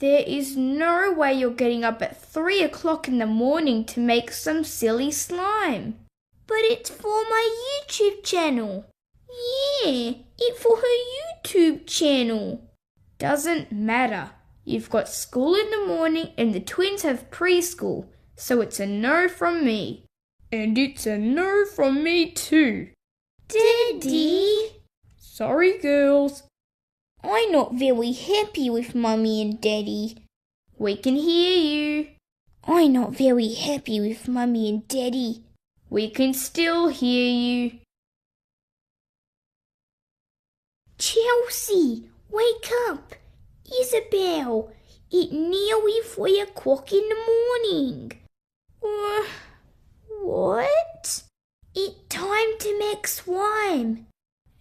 There is no way you're getting up at 3 o'clock in the morning to make some silly slime. But it's for my YouTube channel. Yeah, it's for her YouTube channel. Doesn't matter. You've got school in the morning and the twins have preschool, so it's a no from me. And it's a no from me too. Daddy? Sorry, girls. I'm not very happy with Mummy and Daddy. We can hear you. I'm not very happy with Mummy and Daddy. We can still hear you. Chelsea, wake up. Isabel, it's nearly 3 o'clock in the morning. What? It's time to make slime.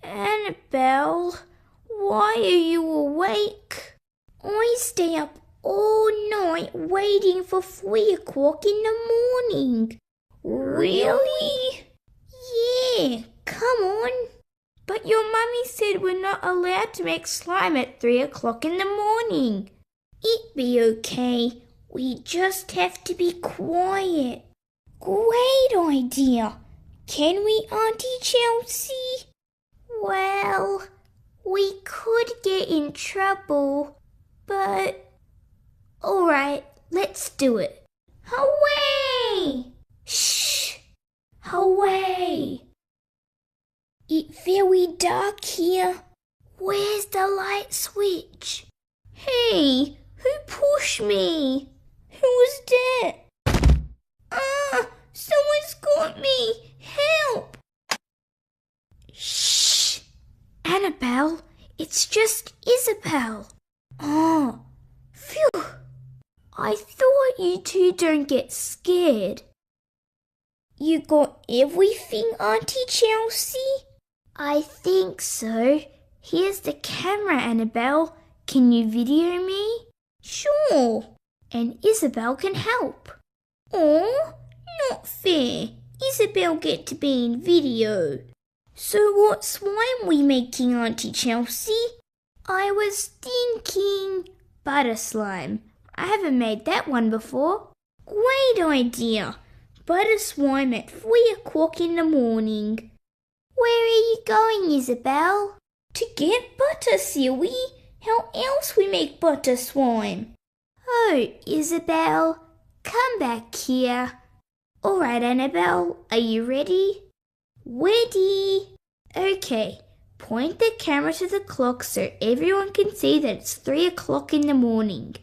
Annabelle, why are you awake? I stay up all night waiting for 3 o'clock in the morning. Really? Yeah, come on. But your mummy said we're not allowed to make slime at 3 o'clock in the morning. It'd be okay. We just have to be quiet. Great idea. Can we, Auntie Chelsea? Well, we could get in trouble, but... Alright, let's do it. Away! Shh! Away! It's very dark here. Where's the light switch? Hey, who pushed me? Who was that? Someone's got me. Help! Shh! Annabelle, it's just Isabel. Oh, phew. I thought you two don't get scared. You got everything, Auntie Chelsea? I think so. Here's the camera, Annabelle. Can you video me? Sure. And Isabel can help. Oh, not fair. Isabel get to be in video. So what slime we making, Auntie Chelsea? I was thinking butter slime. I haven't made that one before. Great idea. Butter slime at 3 o'clock in the morning. Where are you going, Isabel? To get butter, silly. How else we make butter slime? Oh, Isabel, come back here. All right, Annabelle, are you ready? Ready. Okay, point the camera to the clock so everyone can see that it's 3 o'clock in the morning.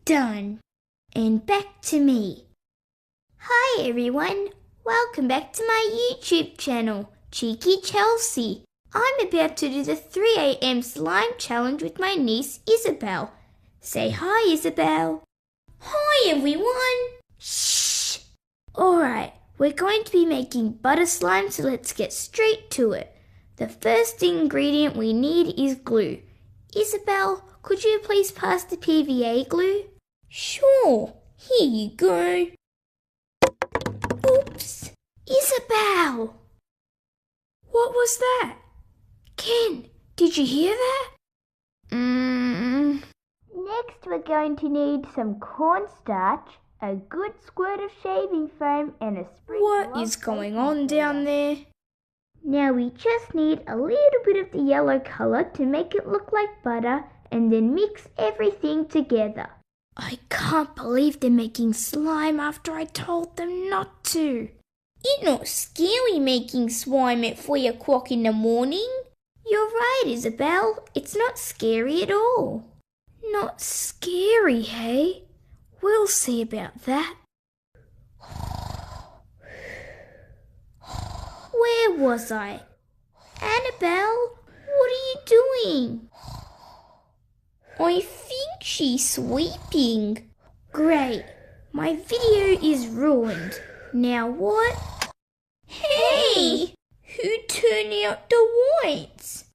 Done. And back to me. Hi everyone, welcome back to my YouTube channel, Cheeky Chelsea. I'm about to do the 3 a.m. slime challenge with my niece Isabel. Say hi, Isabel. Hi everyone. Shh. Alright, we're going to be making butter slime, so let's get straight to it. The first ingredient we need is glue. Isabel, could you please pass the PVA glue? Sure, here you go. Oops! Isabel! What was that? Ken, did you hear that? Next we're going to need some cornstarch, a good squirt of shaving foam and a sprinkle of What is going on down there? Now we just need a little bit of the yellow colour to make it look like butter and then mix everything together. I can't believe they're making slime after I told them not to. It's not scary making slime at 3 o'clock in the morning. You're right, Isabel. It's not scary at all. Not scary, hey? We'll see about that. Where was I? Annabelle, what are you doing? I think she's sleeping. Great. My video is ruined. Now what? Hey! Who turned out the lights?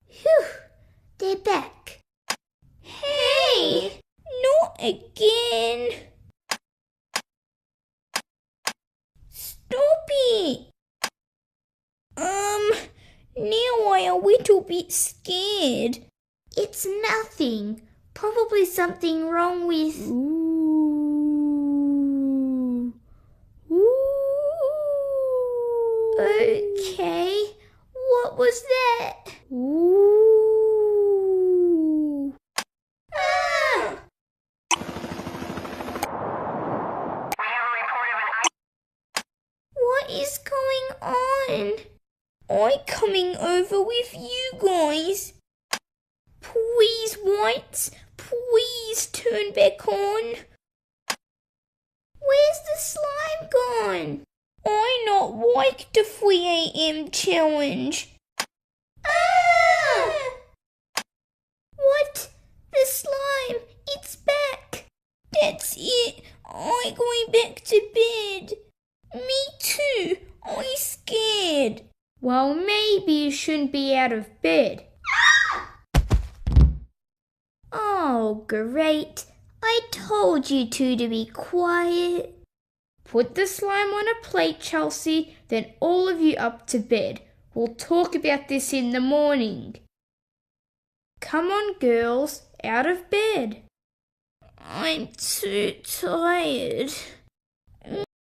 Phew, they're back. Hey! Not again. Stop it. Now I'm a little bit scared. It's nothing. Probably something wrong with... Ooh. Ooh. Okay. What was that? Ooh. Ah! What is going on? I'm coming over with you guys. Please, Whites, please turn back on. Where's the slime gone? I not like the 3 a.m. challenge. Ah! What? The slime, it's back. That's it. I'm going back to bed. Me too. I'm scared. Well, maybe you shouldn't be out of bed. Oh, great. I told you two to be quiet. Put the slime on a plate, Chelsea, then all of you up to bed. We'll talk about this in the morning. Come on, girls, out of bed. I'm too tired.